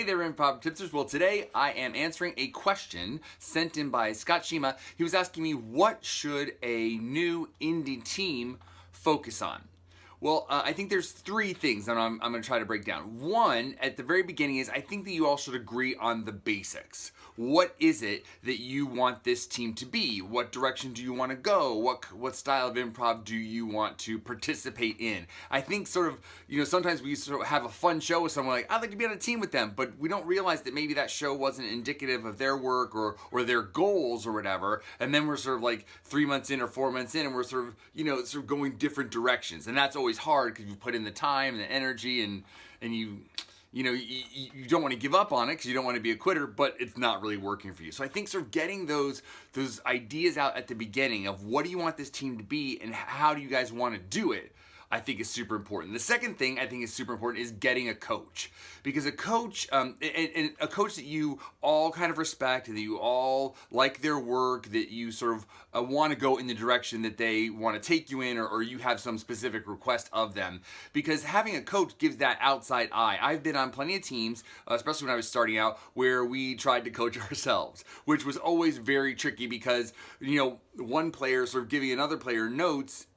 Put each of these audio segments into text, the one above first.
there, Improv Tipsters. Well, today I am answering a question sent in by Scott Shima. He was asking me, what should a new indie team focus on? Well, I think there's three things that I'm going to try to break down. One, at the very beginning, is I think that you all should agree on the basics. What is it that you want this team to be? What direction do you want to go? What style of improv do you want to participate in? I think sometimes we sort of have a fun show with someone like, I'd like to be on a team with them, but we don't realize that maybe that show wasn't indicative of their work or their goals or whatever, and then we're sort of like 3 months in or 4 months in, and we're sort of going different directions, and that's always hard because you put in the time and the energy and you don't want to give up on it because you don't want to be a quitter, but it's not really working for you. So I think sort of getting those ideas out at the beginning of what do you want this team to be and how do you guys want to do it, I think is super important. The second thing I think is super important is getting a coach, because a coach, and a coach that you all kind of respect, that you all like their work, that you sort of want to go in the direction that they want to take you in, or you have some specific request of them, because having a coach gives that outside eye. I've been on plenty of teams, especially when I was starting out, where we tried to coach ourselves, which was always very tricky because, one player sort of giving another player notes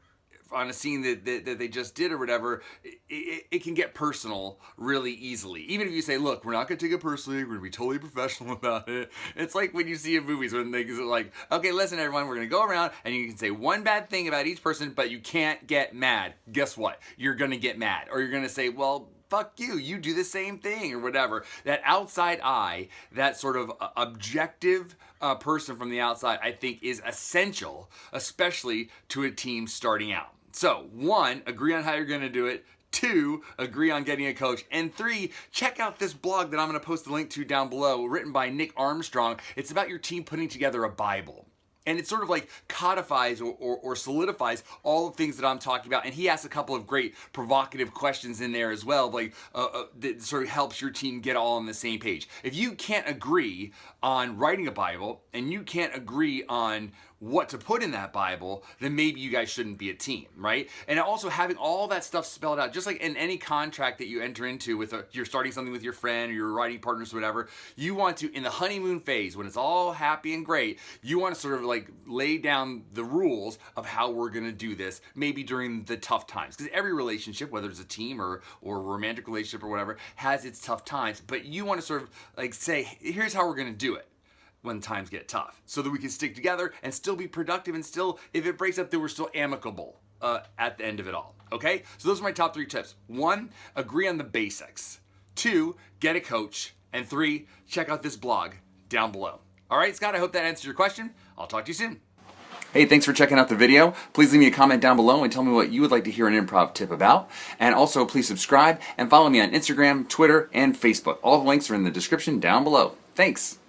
on a scene that they just did or whatever, it can get personal really easily. Even if you say, look, we're not going to take it personally, we're going to be totally professional about it. It's like when you see in movies when they like, okay, listen everyone, we're going to go around and you can say one bad thing about each person, but you can't get mad. Guess what? You're going to get mad. Or you're going to say, well, fuck you, you do the same thing or whatever. That outside eye, that sort of objective person from the outside, I think is essential, especially to a team starting out. So, 1, agree on how you're going to do it. 2, agree on getting a coach. And 3, check out this blog that I'm going to post the link to down below, written by Nick Armstrong. It's about your team putting together a Bible. And it sort of like codifies or solidifies all the things that I'm talking about. And he asks a couple of great provocative questions in there as well, like that sort of helps your team get all on the same page. If you can't agree on writing a Bible and you can't agree on what to put in that Bible, then maybe you guys shouldn't be a team, right? And also having all that stuff spelled out, just like in any contract that you enter into with you're starting something with your friend or your writing partners or whatever, you want to, in the honeymoon phase, when it's all happy and great, you want to sort of like lay down the rules of how we're going to do this, maybe during the tough times. Because every relationship, whether it's a team or a romantic relationship or whatever, has its tough times. But you want to sort of like say, here's how we're going to do it when times get tough, so that we can stick together and still be productive and still, if it breaks up, then we're still amicable at the end of it all, okay? So those are my top 3 tips. 1, agree on the basics. 2, get a coach. And 3, check out this blog down below. All right, Scott, I hope that answers your question. I'll talk to you soon. Hey, thanks for checking out the video. Please leave me a comment down below and tell me what you would like to hear an improv tip about. And also, please subscribe and follow me on Instagram, Twitter, and Facebook. All the links are in the description down below. Thanks.